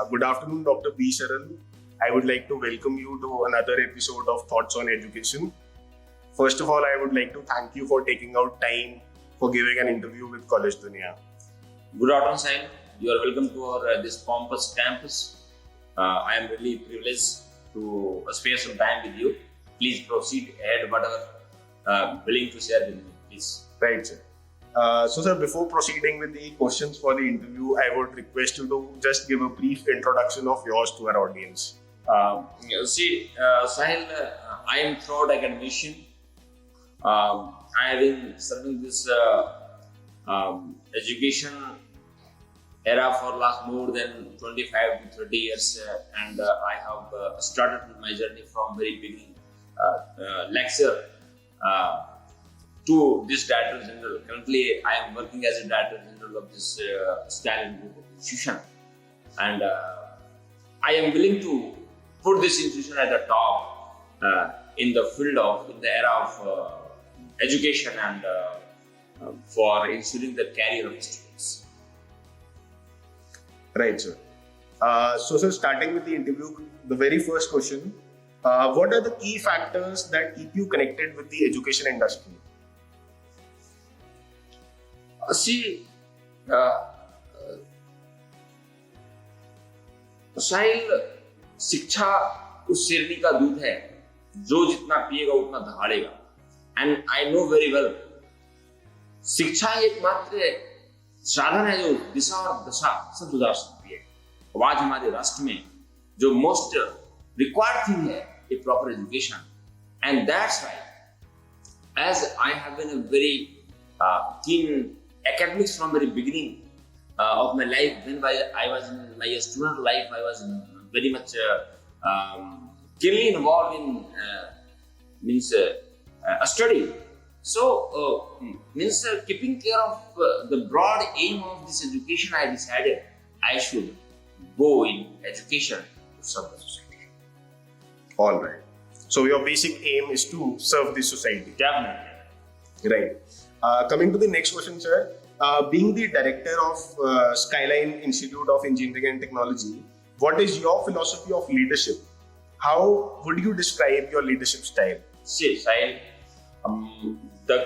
Good afternoon, Dr. B. Sharan. I would like to welcome you to another episode of Thoughts on Education. First of all, I would like to thank you for taking out time for giving an interview with College Dunia. Good afternoon, Sahil. You are welcome to our this pompous campus. I am really privileged to spare some time with you. Please proceed ahead, whatever willing to share with me, please. Right, sir. Sir, before proceeding with the questions for the interview, I would request you to just give a brief introduction of yours to our audience. Sahil, I am third academician. I have been serving this education era for last more than 25 to 30 years, and I have started my journey from very beginning, lecture to this Director General. Currently, I am working as a Director General of this Stalin Group of institution, and I am willing to put this institution at the top in the era of education and for ensuring the career of students. Right, sir. Sir, starting with the interview, the very first question: what are the key factors that keep you connected with the education industry? साहिल, शिक्षा उस शेरनी का दूध है जो जितना पिएगा उतना दहाड़ेगा. And I know very well, शिक्षा एकमात्र साधन है जो दिशा और दशा सब सुधार सकती है. आज हमारे राष्ट्र में जो मोस्ट रिक्वायर्ड थिंग है a proper education, and that's why as I have been a very keen academics from very beginning of my life. When I was in my student life, I was very much keenly involved in a study. So keeping care of the broad aim of this education, I decided I should go in education to serve the society. All right. So your basic aim is to serve the society. Definitely. Right. Coming to the next question, sir. Being the director of Skyline Institute of Engineering and Technology, what is your philosophy of leadership? How would you describe your leadership style? See, Sahil, the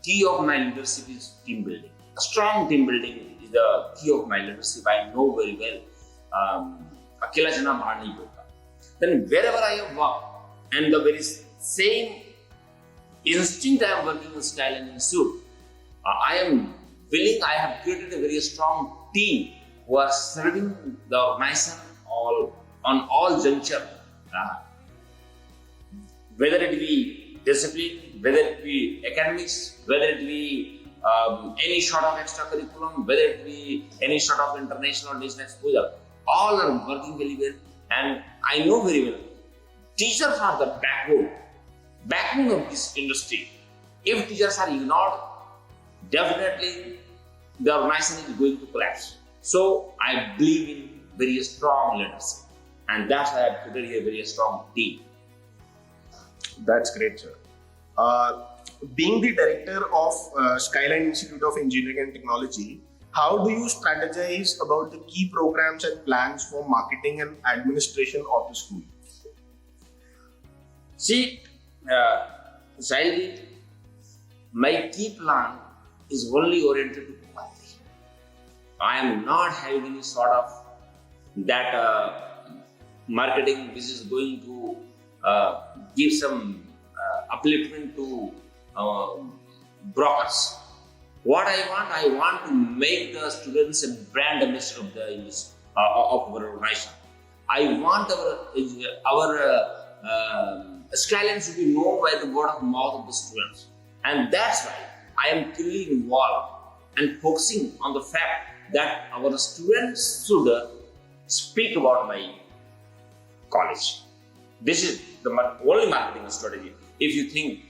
key of my leadership is team building. A strong team building is the key of my leadership. I know very well. अकेला जना बाहर नहीं होता. Then wherever I have worked, and the very same instinct I am working in Skyline Institute, I am willing. I have created a very strong team who are serving the organization on all juncture. Whether it be discipline, whether it be academics, whether it be any sort of extracurriculum, whether it be any sort of international or national exposure, all are working very well. And I know very well, teachers are the backbone of this industry. If teachers are ignored, definitely the organization is going to collapse. So I believe in very strong leadership, and that's why I have created a very strong team. That's great, sir. Being the director of Skyline Institute of Engineering and Technology, how do you strategize about the key programs and plans for marketing and administration of the school? See, Sahil, my key plan is only oriented to quality. I am not having any sort of that marketing which is going to give some upliftment to brokers. What I want to make the students a brand ambassador of our organization. I want our Skyline should be known by the word of mouth of the students, and that's why I am clearly involved and focusing on the fact that our students should speak about my college. This is the only marketing strategy. If you think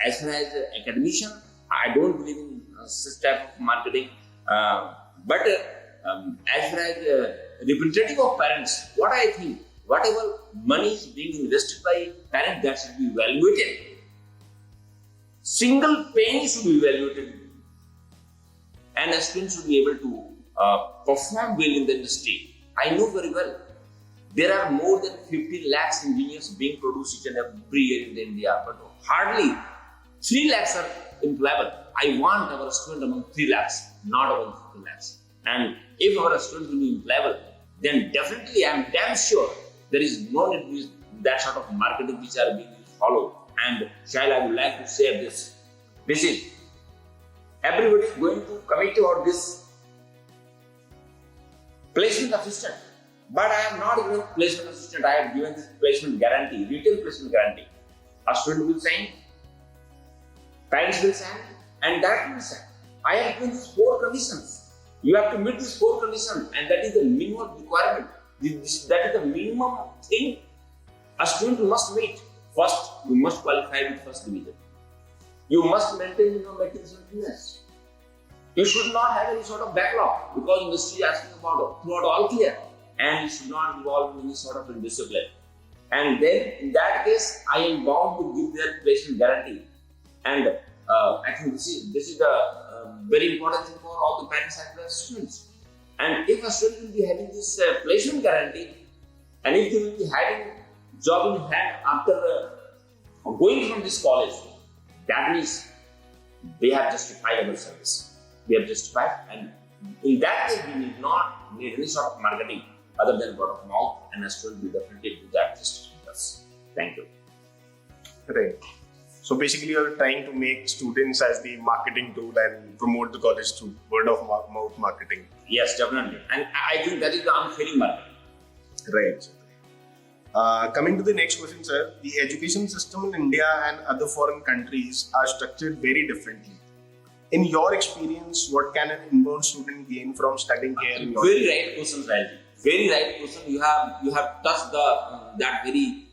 as far as academician, I don't believe in such type of marketing. But as far as representative of parents, what I think, whatever money is being invested by parents, that should be evaluated. Single penny should be evaluated, and a student should be able to perform well in the industry. I know very well. There are more than 15 lakhs engineers being produced each and every year in India, but hardly 3 lakhs are employable. I want our student among 3 lakhs, not among 15 lakhs. And if our students will be employable, then definitely I am damn sure there is no need to use that sort of marketing which are being followed. And Shail, I would like to say this. This is everybody is going to commit about this placement assistant. But I am not given placement assistant, I have given this placement guarantee, retail placement guarantee. A student will sign, parents will sign, and director will sign. I have given these 4 conditions. You have to meet these 4 conditions, and that is the minimum requirement. That is the minimum thing a student must meet. First, you must qualify with first division. You must maintain your matriculation fitness. You should not have any sort of backlog because industry is asking about throughout all clear, and you should not involve in any sort of indiscipline. And then, in that case, I am bound to give their placement guarantee. And I think this is the very important thing for all the parents and the students. And if a student will be having this placement guarantee, and if they will be having job in hand after going from this college, that means they have justified our service. We have justified, and in that case, we need not need any sort of marketing other than word of mouth, and a student will definitely do that justice with us. Thank you. Right. So basically, you're trying to make students as the marketing tool and promote the college through word of mouth marketing. Yes, definitely. And I think that is the unfailing marketing. Right. Coming to the next question, sir. The education system in India and other foreign countries are structured very differently. In your experience, what can an inbound student gain from studying here? In your Very right question, Raji. Very right question. You have touched that very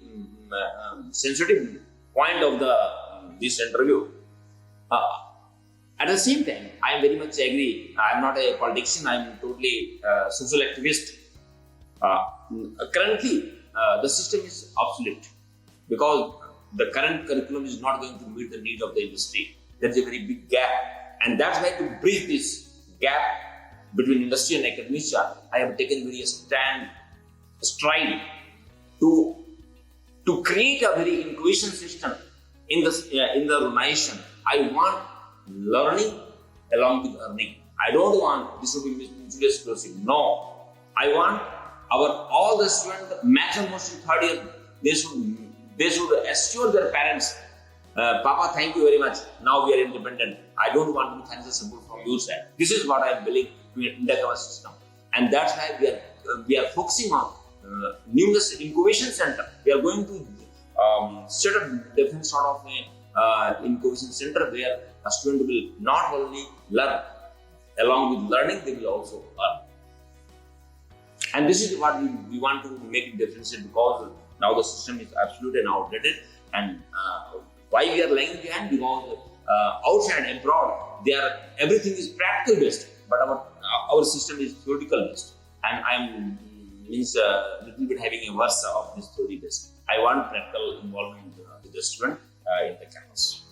sensitive point of this interview. At the same time, I very much agree. I am not a politician. I am totally social activist. Currently, the system is obsolete because the current curriculum is not going to meet the needs of the industry. There is a very big gap, and that's why to bridge this gap between industry and academia, I have taken various stride to create a very inclusion system in the nation. I want learning along with earning. I don't want this to be mutually exclusive. No, I want all the students, maximum most in third year, they should assure their parents, Papa, thank you very much. Now we are independent. I don't want to financial support from your side. This is what I believe in the government system, and that's why we are focusing on numerous incubation center. We are going to set up different sort of incubation center where a student will not only learn, along with learning, they will also earn. And this is what we want to make a difference because now the system is absolutely outdated. And why we are lagging behind? Because outside and abroad, everything is practical based, but our system is theoretical based. And I'm little bit having a versa of this theory based. I want practical involvement with the student in the campus.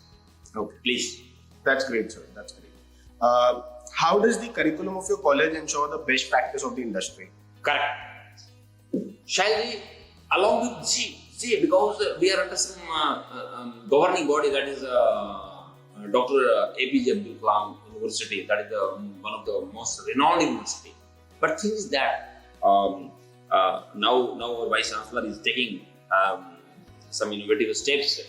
Okay. Please. That's great, sir. That's great. How does the curriculum of your college ensure the best practice of the industry? Correct. Shall we, along with G, because we are under some governing body, that is Dr. APJ Abdul Kalam University, that is one of the most renowned university. But thing is that now our Vice Chancellor is taking some innovative steps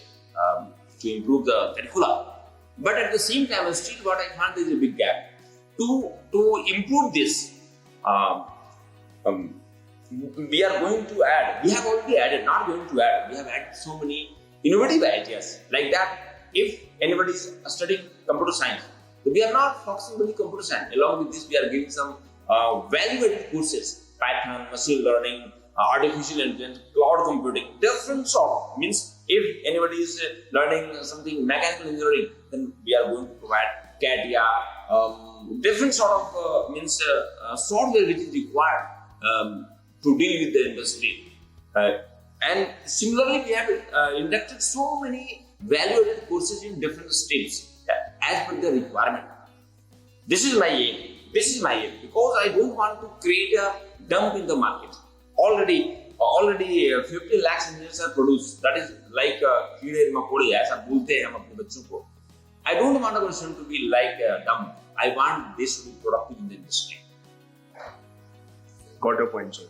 to improve the curricula. But at the same time, still what I find is a big gap. To improve this, we are going to add, we have already added, not going to add, we have added so many innovative ideas like that. If anybody is studying computer science, we are not focusing on computer science. Along with this, we are giving some value-added courses, Python, machine learning, artificial intelligence, cloud computing, different sort. Means if anybody is learning something mechanical engineering, then we are going to provide CATIA, different sort of software which is required to deal with the industry. And similarly, we have inducted so many value-added courses in different streams as per the requirement. This is my aim. Because I don't want to create a dump in the market. Already 50 lakhs engineers are produced. That is like कीड़े मकोड़े ऐसा बोलते हैं हम अपने बच्चों को. I don't want our student to be like dumb. I want this to be productive in the industry. Got your point, sir.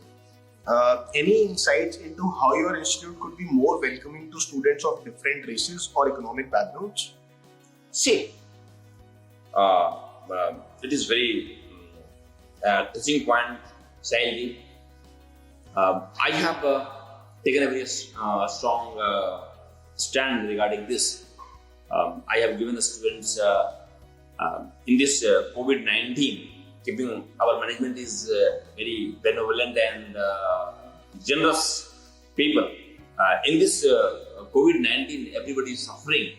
Any insights into how your institute could be more welcoming to students of different races or economic backgrounds? See, it is very touching point, Sahilji. I have taken a very strong stand regarding this. I have given the students in this COVID-19, keeping our management is very benevolent and generous people. In this COVID-19, everybody is suffering.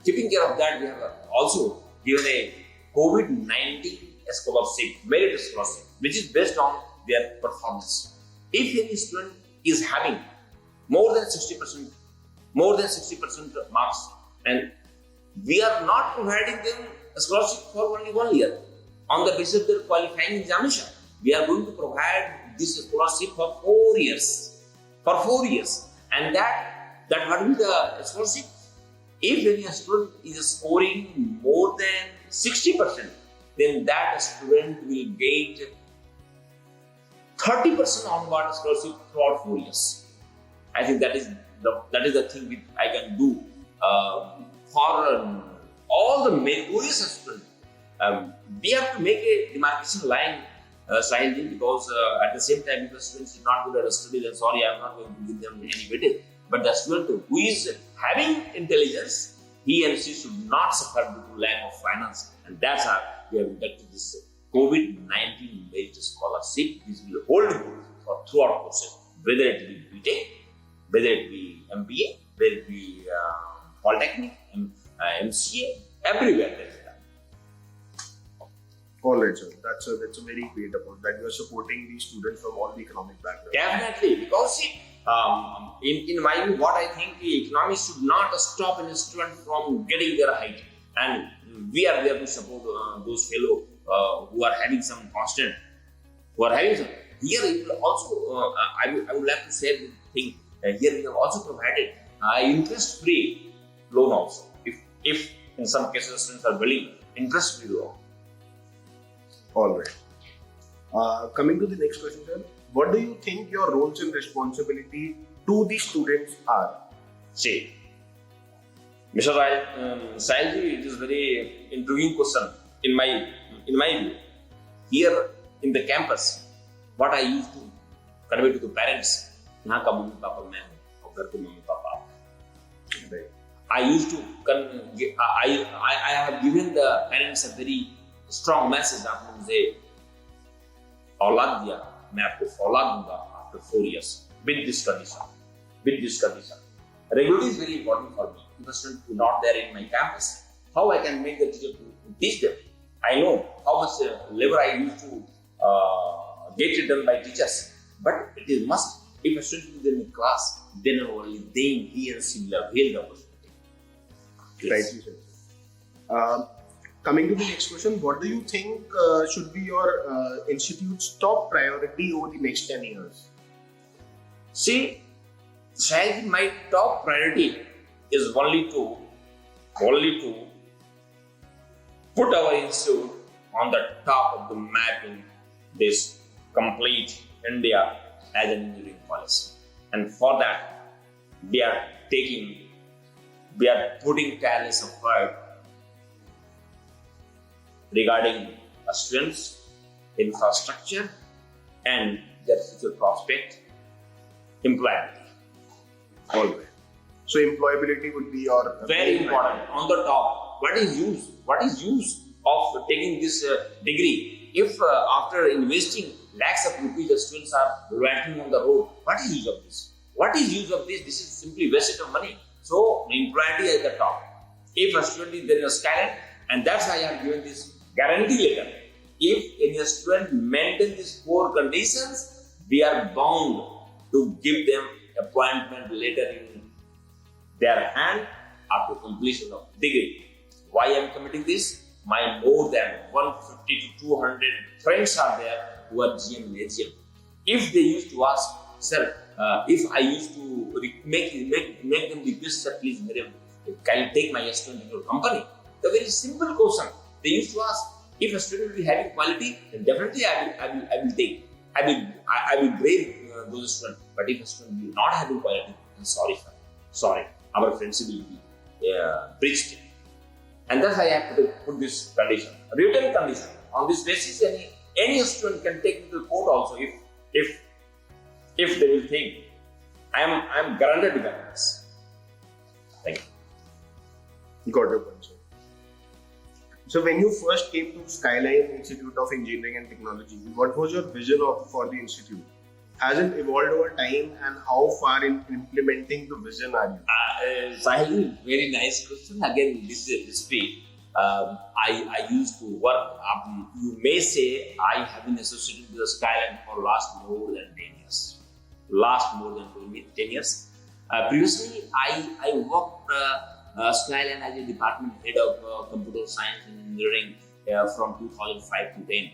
Keeping care of that, we have also given a COVID-19 scholarship, merit scholarship, which is based on their performance. If any student is having more than 60% marks, and we are not providing them a scholarship for only 1 year on the basis of their qualifying examination. We are going to provide this scholarship for 4 years. For 4 years. And that what will be the scholarship? If any student is scoring more than 60%, then that student will get 30% onward scholarship throughout 4 years. I think that is the thing which I can do for all the meritorious students. We have to make a demarcation line, Sahilji, because at the same time, if the student is not good at study, then sorry, I am not going to give them any weightage. But the student who is having intelligence, he and she should not suffer due to lack of finance. And that's how we have inducted this COVID-19 merit scholarship. This will hold good for throughout courses, whether it be BTech, whether it be MBA, whether it be Polytechnic, MCA, everywhere there is that. All right, sir. That's a very great approach that you are supporting these students from all the economic backgrounds. Definitely, because see, in my view, what I think economics should not stop a student from getting their height, and we are there to support those fellow who are having some constant, who are having some. Here, it will also, I would like to say the thing. Here we have also provided interest-free loan also. If in some cases students are willing, interest-free loan. All right. Coming to the next question, sir. What do you think your roles and responsibility to the students are? See, Mr. Sahilji, it is very intriguing question in my view. Here in the campus, what I used to convey to the parents, यहाँ का mummy papa मैं हूँ और घर के mummy papa आप. I used to I have given the parents a very strong message. आपने मुझे औलाद दिया, मैं आपको औलाद दूंगा after 4 years with this condition. Regularity is very important for me. If a student is not there in my campus, how I can make the teacher to teach them? I know how much labor I used to get it done by teachers, but it is must. If a student is in class, then only then he and she will avail the opportunity. Yes. Rightly said. Coming to the next question, what do you think should be your institute's top priority over the next 10 years? See, Shahid, my top priority is only to put our institute on the top of the map in this complete India as an engineering college. And for that, we are putting tireless effort regarding students, infrastructure, and their future prospect, employability. All right. So employability would be your very important on the top. What is use of taking this degree if after investing lakhs of rupees the students are ranting on the road? What is use of this? This is simply wastage of money. So employability at the top. If a student is there in a Skyline, and that's why I have given this guarantee letter. If any student maintain these 4 conditions, we are bound to give them appointment letter in their hand after completion of degree. Why I am committing this? My more than 150 to 200 friends are there who are GM and AGM, if they used to ask, sir, if I used to make them request, sir, please, can you take my student in your company? The very simple question they used to ask. If a student will be having quality, then definitely I will take. I will grade those students. But if a student will not having quality, then sorry, sir. Sorry, our friendship will be breached. And that's why I have to put this condition, written condition. On this basis, any student can take me to court also if they will think I am guaranteed by this. Thank you. Got your point, sir. So when you first came to Skyline Institute of Engineering and Technology, what was your vision for the institute? Has it evolved over time, and how far in implementing the vision are you? Sahil, very nice question. Again, this is a history. I used to work. You may say I have been associated with the Skyline for last more than 10 years. Previously, I worked Skyline as a department head of computer science and engineering from 2005 to 10.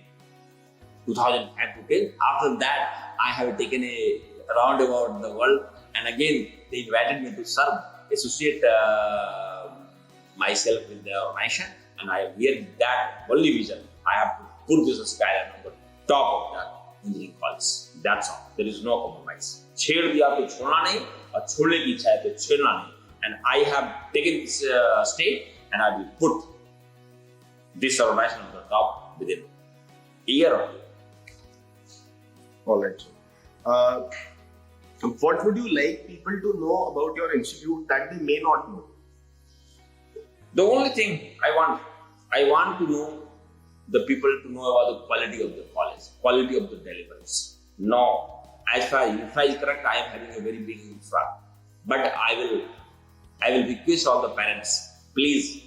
2005 to 10. After that, I have taken a round about the world, and again they invited me to serve, associate myself with the organization, and I am here with that only vision. I have to put this Skyline on the top of that engineering college. That's all. There is no compromise. छेड़ दिया तो छोड़ना नहीं, और छोड़ने की इच्छा है तो छेड़ना नहीं. And I have taken this state, and I will put this organization on the top within a year or two. All right, sir. What would you like people to know about your institute that they may not know? The only thing I want to know the people to know about the quality of the college, quality of the deliveries. No, as far as infra is correct, I am having a very big infra, but I will request all the parents, please,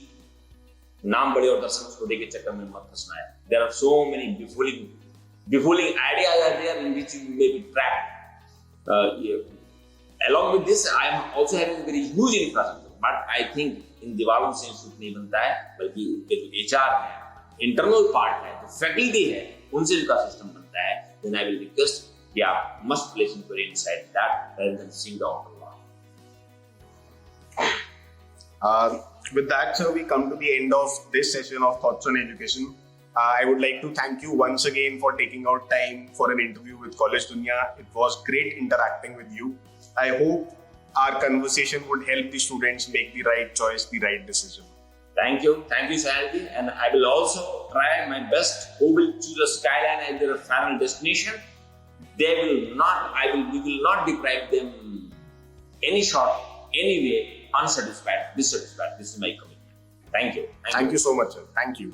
नाम बड़े और दर्शन छोटे के चक्कर में मत फंसना है. There are so many befuddling ideas are there in which you may be trapped. Along with this, I am also having a very huge infrastructure, but I think in दीवारों से इंस्टीट्यूट नहीं बनता है, बल्कि उनके जो HR है, internal part है, जो faculty है, उनसे उनका सिस्टम बनता है. Then I will request, must place inquiry inside that rather than seeing the outer wall. With that, sir, we come to the end of this session of Thoughts on Education. I would like to thank you once again for taking out time for an interview with College Dunya. It was great interacting with you. I hope our conversation would help the students make the right choice, the right decision. Thank you, Sahalji, and I will also try my best. Who will choose a Skyline as their final destination? We will not deprive them any short, any way. Unsatisfied, dissatisfied. This is my commitment. Thank you. Thank you so much, sir. Thank you.